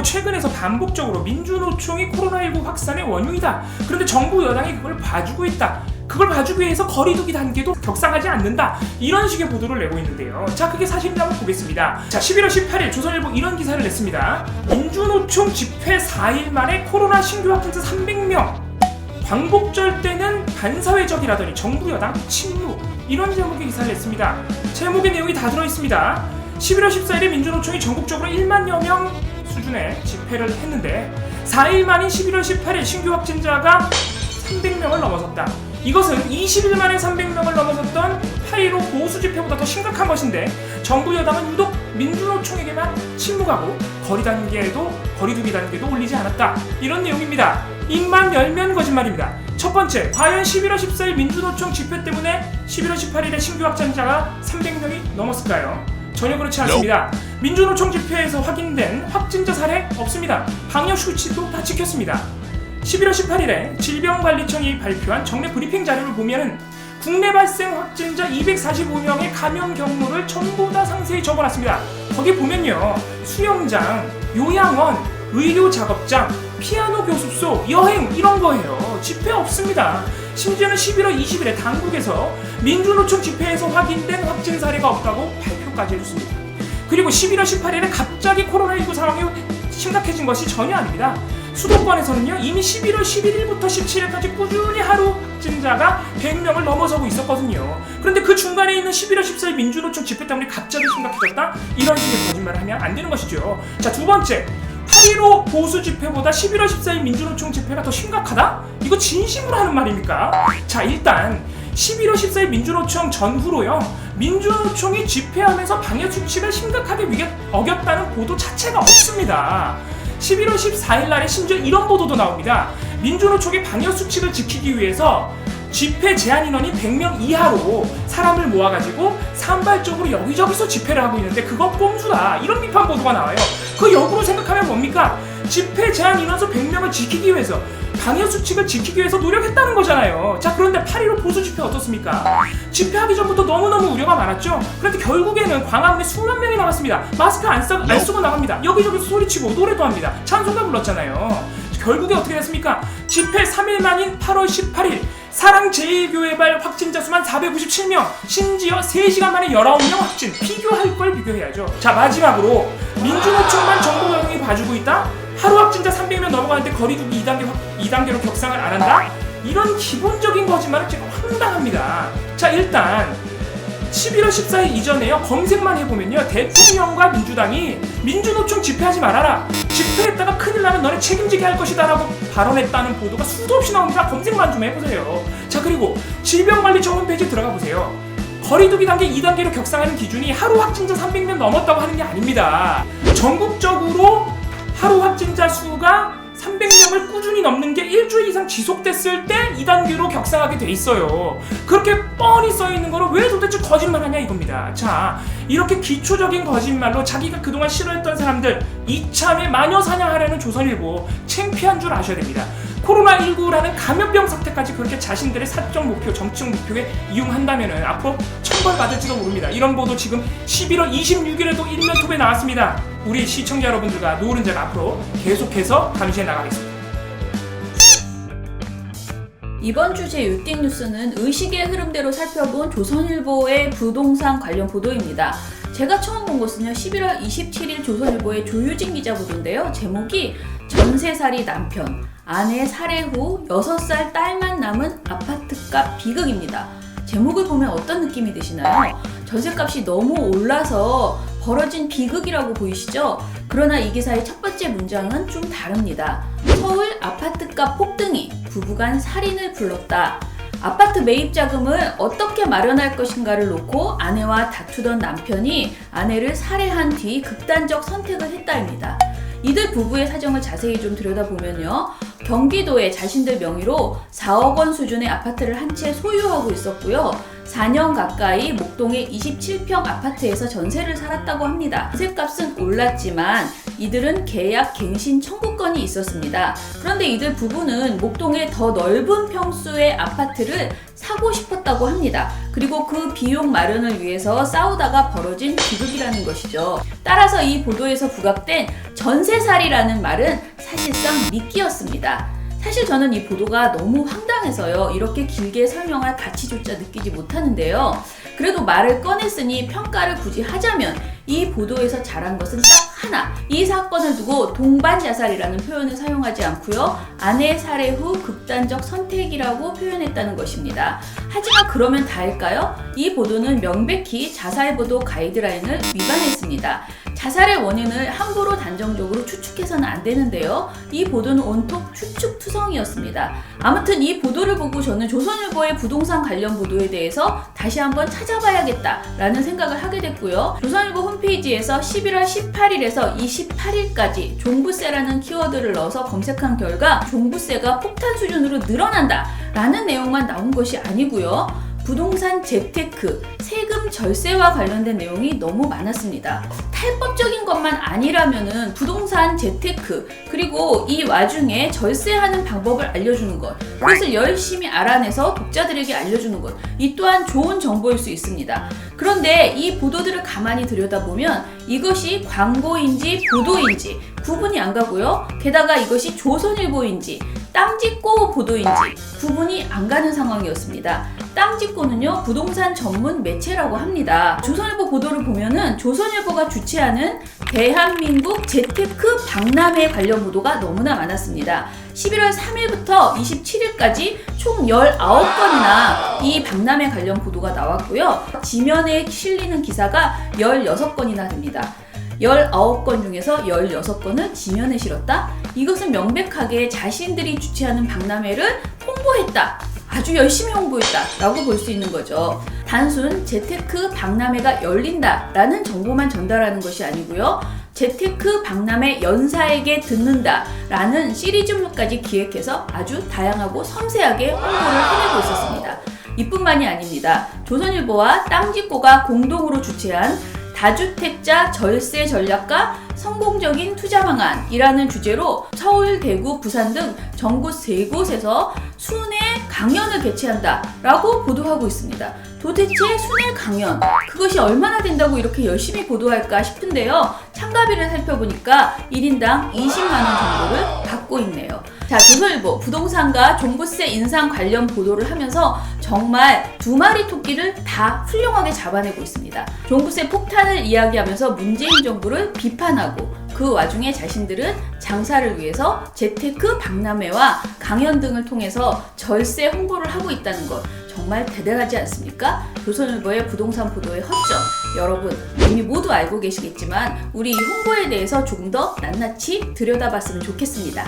그리고 최근에서 반복적으로 민주노총이 코로나19 확산의 원흉이다. 그런데 정부 여당이 그걸 봐주고 있다. 그걸 봐주기 위해서 거리두기 단계도 격상하지 않는다. 이런 식의 보도를 내고 있는데요. 자, 그게 사실인지 한번 보겠습니다. 자, 11월 18일 조선일보 이런 기사를 냈습니다. 민주노총 집회 4일 만에 코로나 신규 확진자 300명. 광복절 때는 반사회적이라더니 정부 여당 침묵. 이런 제목의 기사를 냈습니다. 제목의 내용이 다 들어있습니다. 11월 14일에 민주노총이 전국적으로 1만여 명 수준의 집회를 했는데 4일 만인 11월 18일 신규 확진자가 300명을 넘어섰다. 이것은 20일 만에 300명을 넘어섰던 8.15 보수 집회보다 더 심각한 것인데 정부 여당은 유독 민주노총에게만 침묵하고 거리두기 단계도 올리지 않았다. 이런 내용입니다. 입만 열면 거짓말입니다. 첫 번째, 과연 11월 14일 민주노총 집회 때문에 11월 18일에 신규 확진자가 300명이 넘었을까요? 전혀 그렇지 않습니다. 민주노총 집회에서 확인된 확진자 사례 없습니다. 방역 수칙도 다 지켰습니다. 11월 18일에 질병관리청이 발표한 정례 브리핑 자료를 보면은 국내 발생 확진자 245명의 감염 경로를 전부 다 상세히 적어놨습니다. 거기 보면요, 수영장, 요양원, 의료작업장, 피아노 교습소, 여행 이런 거예요. 집회 없습니다. 심지어는 11월 20일에 당국에서 민주노총 집회에서 확인된 확진 사례가 없다고 발표까지 해줬습니다. 그리고 11월 18일에 갑자기 코로나19 상황이 심각해진 것이 전혀 아닙니다. 수도권에서는요, 이미 11월 11일부터 17일까지 꾸준히 하루 확진자가 100명을 넘어서고 있었거든요. 그런데 그 중간에 있는 11월 14일 민주노총 집회 때문에 갑자기 심각해졌다? 이런 식의 거짓말을 하면 안 되는 것이죠. 자, 두 번째, 8.15 보수 집회보다 11월 14일 민주노총 집회가 더 심각하다? 이거 진심으로 하는 말입니까? 자, 일단 11월 14일 민주노총 전후로요, 민주노총이 집회하면서 방역 수칙을 심각하게 어겼다는 보도 자체가 없습니다. 11월 14일 날에 심지어 이런 보도도 나옵니다. 민주노총이 방역 수칙을 지키기 위해서 집회 제한 인원이 100명 이하로 사람을 모아가지고 산발적으로 여기저기서 집회를 하고 있는데 그건 꼼수다. 이런 비판 보도가 나와요. 그 역으로 생각하면 뭡니까? 집회 제한 인원수 100명을 지키기 위해서, 방역 수칙을 지키기 위해서 노력했다는 거잖아요. 자, 그런데 8.15 보수 집회 어떻습니까? 집회하기 전부터 너무너무 우려가 많았죠. 그런데 결국에는 광화문에 수만 명이 나왔습니다. 마스크 안 쓰고 나갑니다. 여기저기서 소리치고 노래도 합니다. 찬송가 불렀잖아요. 결국에 어떻게 됐습니까? 집회 3일 만인 8월 18일 사랑제일교회발 확진자 수만 497명, 심지어 3시간 만에 19명 확진. 비교할 걸 비교해야죠. 자, 마지막으로 민주노총만 정부 여당이 봐주고 있다? 하루 확진자 300명 넘어가는데 거리두기 2단계로 격상을 안 한다? 이런 기본적인 거짓말은 제가 황당합니다. 자, 일단 11월 14일 이전에요, 검색만 해보면요, 대통령과 민주당이 민주노총 집회하지 말아라, 집회했다가 큰일 나면 너네 책임지게 할 것이다 라고 발언했다는 보도가 수도 없이 나옵니다. 검색만 좀 해보세요. 자, 그리고 질병관리청 홈페이지 들어가 보세요. 거리두기 단계 2단계로 격상하는 기준이 하루 확진자 300명 넘었다고 하는 게 아닙니다. 전국적으로 하루 확진자 수가 300명을 꾸준히 넘는 게 일주일 이상 지속됐을 때 2단계로 격상하게 돼 있어요. 그렇게 뻔히 써 있는 거를 왜 도대체 거짓말하냐 이겁니다. 자, 이렇게 기초적인 거짓말로 자기가 그동안 싫어했던 사람들 이참에 마녀 사냥하려는 조선일보 창피한 줄 아셔야 됩니다. 코로나19라는 감염병 사태까지 그렇게 자신들의 사적 목표, 정치적 목표에 이용한다면은 앞으로 처벌받을지도 모릅니다. 이런 보도 지금 11월 26일에도 일면톱에 나왔습니다. 우리 시청자 여러분들과 노른자가 앞으로 계속해서 감시해 나가겠습니다. 이번 주 제6띵 뉴스는 의식의 흐름대로 살펴본 조선일보의 부동산 관련 보도입니다. 제가 처음 본 것은요, 11월 27일 조선일보의 조유진 기자 보도인데요. 제목이 전세살이 남편, 아내 살해 후 6살 딸만 남은 아파트값 비극입니다. 제목을 보면 어떤 느낌이 드시나요? 전세값이 너무 올라서 벌어진 비극이라고 보이시죠? 그러나 이 기사의 첫 번째 문장은 좀 다릅니다. 서울 아파트값 폭등이 부부간 살인을 불렀다. 아파트 매입 자금을 어떻게 마련할 것인가를 놓고 아내와 다투던 남편이 아내를 살해한 뒤 극단적 선택을 했다입니다. 이들 부부의 사정을 자세히 좀 들여다보면요, 경기도에 자신들 명의로 4억 원 수준의 아파트를 한 채 소유하고 있었고요, 4년 가까이 목동의 27평 아파트에서 전세를 살았다고 합니다. 전세값은 올랐지만 이들은 계약 갱신 청구권이 있었습니다. 그런데 이들 부부는 목동에 더 넓은 평수의 아파트를 사고 싶었다고 합니다. 그리고 그 비용 마련을 위해서 싸우다가 벌어진 비극이라는 것이죠. 따라서 이 보도에서 부각된 전세살이라는 말은 사실상 미끼였습니다. 사실 저는 이 보도가 너무 황당해서요. 이렇게 길게 설명할 가치조차 느끼지 못하는데요. 그래도 말을 꺼냈으니 평가를 굳이 하자면 이 보도에서 잘한 것은 딱 하나. 이 사건을 두고 동반자살이라는 표현을 사용하지 않고요. 아내 살해 후 극단적 선택이라고 표현했다는 것입니다. 하지만 그러면 다일까요? 이 보도는 명백히 자살보도 가이드라인을 위반했습니다. 자살의 원인을 함부로 단정적으로 추측해서는 안 되는데요. 이 보도는 온통 추측투성이었습니다. 아무튼 이 보도를 보고 저는 조선일보의 부동산 관련 보도에 대해서 다시 한번 찾아봐야겠다라는 생각을 하게 됐고요. 조선일보 홈페이지에서 11월 18일에서 28일까지 종부세라는 키워드를 넣어서 검색한 결과 종부세가 폭탄 수준으로 늘어난다 라는 내용만 나온 것이 아니고요. 부동산 재테크, 세금 절세와 관련된 내용이 너무 많았습니다. 탈법적인 것만 아니라면은 부동산 재테크, 그리고 이 와중에 절세하는 방법을 알려주는 것, 그것을 열심히 알아내서 독자들에게 알려주는 것, 이 또한 좋은 정보일 수 있습니다. 그런데 이 보도들을 가만히 들여다보면 이것이 광고인지 보도인지 구분이 안 가고요. 게다가 이것이 조선일보인지 땅짓고 보도인지 구분이 안 가는 상황이었습니다. 땅짓고는요, 부동산 전문 매체라고 합니다. 조선일보 보도를 보면은 조선일보가 주최하는 대한민국 재테크 박람회 관련 보도가 너무나 많았습니다. 11월 3일부터 27일까지 총 19건이나 이 박람회 관련 보도가 나왔고요. 지면에 실리는 기사가 16건이나 됩니다. 19건 중에서 16건을 지면에 실었다? 이것은 명백하게 자신들이 주최하는 박람회를 홍보했다. 아주 열심히 홍보했다 라고 볼 수 있는 거죠. 단순 재테크 박람회가 열린다 라는 정보만 전달하는 것이 아니고요. 재테크 박람회 연사에게 듣는다 라는 시리즈물까지 기획해서 아주 다양하고 섬세하게 홍보를 해내고 있었습니다. 이뿐만이 아닙니다. 조선일보와 땅짓고가 공동으로 주최한 다주택자 절세 전략과 성공적인 투자 방안이라는 주제로 서울, 대구, 부산 등 전국 3곳에서 순회 강연을 개최한다 라고 보도하고 있습니다. 도대체 순회 강연, 그것이 얼마나 된다고 이렇게 열심히 보도할까 싶은데요. 참가비를 살펴보니까 1인당 20만원 정도를 받고 있네요. 자, 조선일보 부동산과 종부세 인상 관련 보도를 하면서 정말 두 마리 토끼를 다 훌륭하게 잡아내고 있습니다. 종부세 폭탄을 이야기하면서 문재인 정부를 비판하고 그 와중에 자신들은 장사를 위해서 재테크 박람회와 강연 등을 통해서 절세 홍보를 하고 있다는 것, 정말 대단하지 않습니까? 조선일보의 부동산 보도의 허점, 여러분 이미 모두 알고 계시겠지만 우리 이 홍보에 대해서 조금 더 낱낱이 들여다봤으면 좋겠습니다.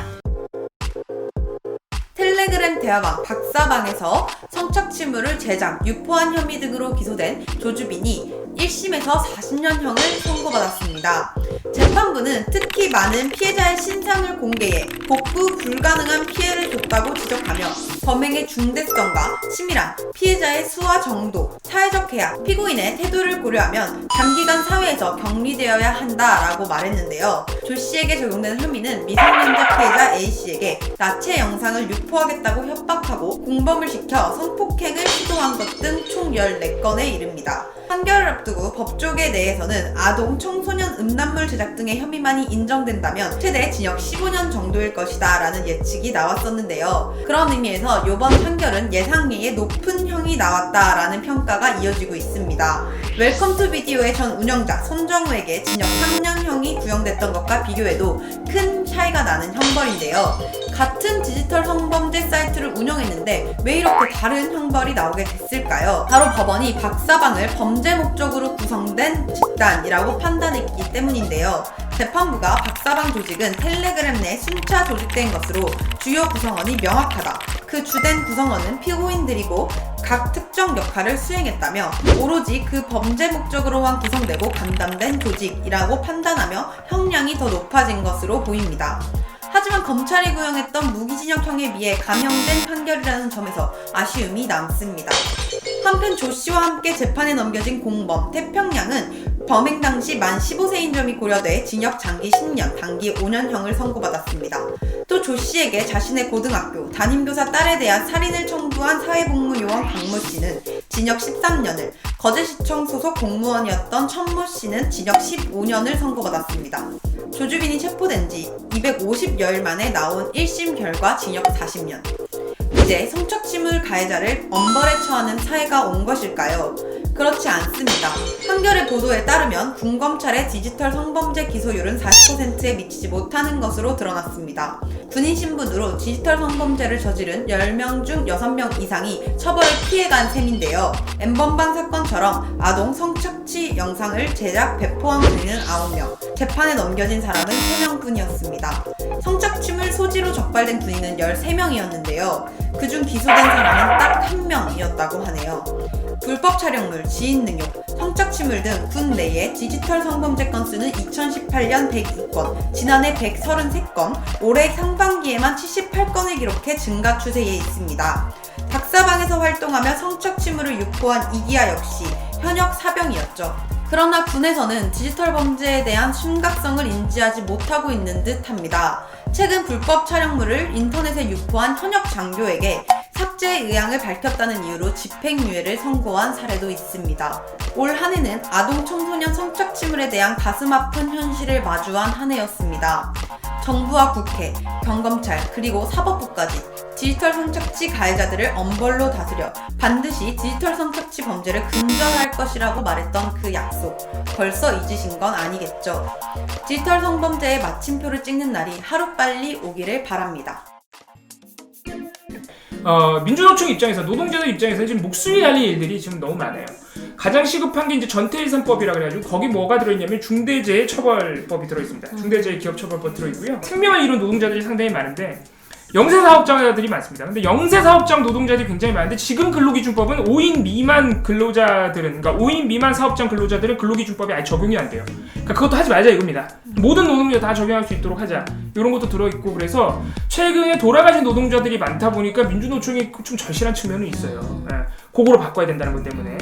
텔레그램 대화방 박사방에서 성착취물을 제작, 유포한 혐의 등으로 기소된 조주빈이 1심에서 40년형을 선고받았습니다. 재판부는 특히 많은 피해자의 신상을 공개해 복구 불가능한 피해를 줬다고 지적하며 범행의 중대성과 치밀함, 피해자의 수와 정도, 사회적 해악, 피고인의 태도를 고려하면 장기간 사회에서 격리되어야 한다라고 말했는데요. 조 씨에게 적용되는 혐의는 미성년자 피해자 A 씨에게 나체 영상을 유포하겠다고 협박하고 공범을 시켜 성폭행을 시도한 것 등 총 14건에 이릅니다. 판결을 앞두고 법조계 내에서는 아동, 청소년 음란물 제작 등의 혐의만이 인정된다면 최대 징역 15년 정도일 것이다 라는 예측이 나왔었는데요. 그런 의미에서 이번 판결은 예상외의 높은 형이 나왔다라는 평가가 이어지고 있습니다. 웰컴 투 비디오의 전 운영자 손정우에게 징역 3년형이 구형됐던 것과 비교해도 큰 차이가 나는 형벌인데요. 같은 디지털 성범죄 사이트를 운영했는데 왜 이렇게 다른 형벌이 나오게 됐을까요? 바로 법원이 박사방을 범죄 목적으로 구성된 집단이라고 판단했기 때문인데요. 재판부가 박사방 조직은 텔레그램 내 순차 조직된 것으로 주요 구성원이 명확하다. 그 주된 구성원은 피고인들이고 각 특정 역할을 수행했다며 오로지 그 범죄 목적으로만 구성되고 감당된 조직이라고 판단하며 형량이 더 높아진 것으로 보입니다. 하지만 검찰이 구형했던 무기징역형에 비해 감형된 판결이라는 점에서 아쉬움이 남습니다. 한편 조 씨와 함께 재판에 넘겨진 공범 태평양은 범행 당시 만 15세인 점이 고려돼 징역 장기 10년, 단기 5년형을 선고받았습니다. 또 조 씨에게 자신의 고등학교 담임교사 딸에 대한 살인을 청구한 사회복무요원 강모 씨는 징역 13년을, 거제시청 소속 공무원이었던 천모 씨는 징역 15년을 선고받았습니다. 조주빈이 체포된 지 250여일 만에 나온 1심 결과 징역 40년. 이제 성착취물 가해자를 엄벌에 처하는 차례가 온 것일까요? 그렇지 않습니다. 한겨레 보도에 따르면 군검찰의 디지털 성범죄 기소율은 40%에 미치지 못하는 것으로 드러났습니다. 군인 신분으로 디지털 성범죄를 저지른 10명 중 6명 이상이 처벌을 피해간 셈인데요. N번방 사건처럼 아동 성착취 영상을 제작, 배포한 군인은 9명, 재판에 넘겨진 사람은 3명뿐이었습니다. 성착취물 소지로 적발된 군인은 13명이었는데요. 그중 기소된 사람은 딱 1명이었다고 하네요. 불법 촬영물, 지인 능욕, 성착취물 등 군 내의 디지털 성범죄 건수는 2018년 102건, 지난해 133건, 올해 상반기에만 78건을 기록해 증가 추세에 있습니다. 박사방에서 활동하며 성착취물을 유포한 이기아 역시 현역 사병이었죠. 그러나 군에서는 디지털 범죄에 대한 심각성을 인지하지 못하고 있는 듯합니다. 최근 불법 촬영물을 인터넷에 유포한 현역 장교에게 삭제의 의향을 밝혔다는 이유로 집행유예를 선고한 사례도 있습니다. 올 한 해는 아동 청소년 성착취물에 대한 가슴 아픈 현실을 마주한 한 해였습니다. 정부와 국회, 경검찰, 그리고 사법부까지 디지털 성착취 가해자들을 엄벌로 다스려 반드시 디지털 성착취 범죄를 근절할 것이라고 말했던 그 약속, 벌써 잊으신 건 아니겠죠? 디지털 성범죄의 마침표를 찍는 날이 하루빨리 오기를 바랍니다. 민주노총 입장에서, 노동자들 입장에서 지금 목숨이 달린 일들이 지금 너무 많아요. 가장 시급한 게 이제 전태일선법이라 그래가지고 거기 뭐가 들어있냐면 중대재해처벌법이 들어있습니다. 중대재해기업처벌법 들어있고요. 생명을 잃은 노동자들이 상당히 많은데 영세사업자들이 많습니다. 근데 영세사업장 노동자들이 굉장히 많은데 지금 근로기준법은 5인 미만 근로자들은, 그러니까 5인 미만 사업장 근로자들은 근로기준법이 아예 적용이 안 돼요. 그러니까 그것도 하지 말자 이겁니다. 모든 노동자 다 적용할 수 있도록 하자. 이런 것도 들어있고, 그래서 최근에 돌아가신 노동자들이 많다 보니까 민주노총이 좀 절실한 측면은 있어요. 그거로 바꿔야 된다는 것 때문에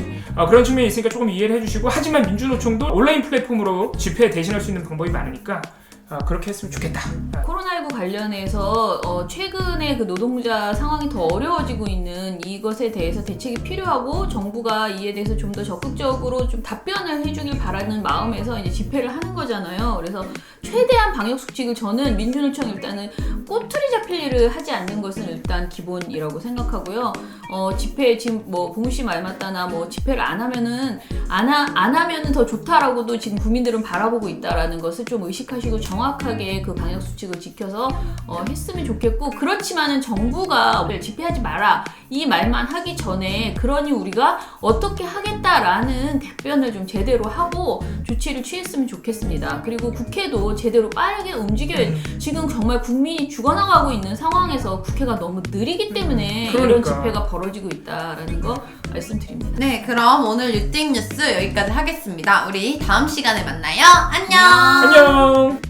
그런 측면이 있으니까 조금 이해를 해주시고, 하지만 민주노총도 온라인 플랫폼으로 집회 대신할 수 있는 방법이 많으니까 그렇게 했으면 좋겠다. 코로나19 관련해서 최근에 그 노동자 상황이 더 어려워지고 있는 이것에 대해서 대책이 필요하고 정부가 이에 대해서 좀 더 적극적으로 좀 답변을 해주길 바라는 마음에서 이제 집회를 하는 거잖아요. 그래서 최대한 방역 수칙을, 저는 민주노총 일단은 꼬투리 잡힐 일을 하지 않는 것은 일단 기본이라고 생각하고요. 집회 지금 뭐 봉우 씨 말 맞다나 뭐 집회를 안 하면은 안 하면은 더 좋다라고도 지금 국민들은 바라보고 있다라는 것을 좀 의식하시고 정확하게 그 방역 수칙을 지켜서 했으면 좋겠고, 그렇지만은 정부가 집회하지 마라 이 말만 하기 전에, 그러니 우리가 어떻게 하겠다라는 답변을 좀 제대로 하고 조치를 취했으면 좋겠습니다. 그리고 국회도 제대로 빠르게 움직여야, 지금 정말 국민이 죽어나가고 있는 상황에서 국회가 너무 느리기 때문에 이런 집회가 벌어지고 있다라는 거 말씀드립니다. 네, 그럼 오늘 유띵뉴스 여기까지 하겠습니다. 우리 다음 시간에 만나요. 안녕! 안녕!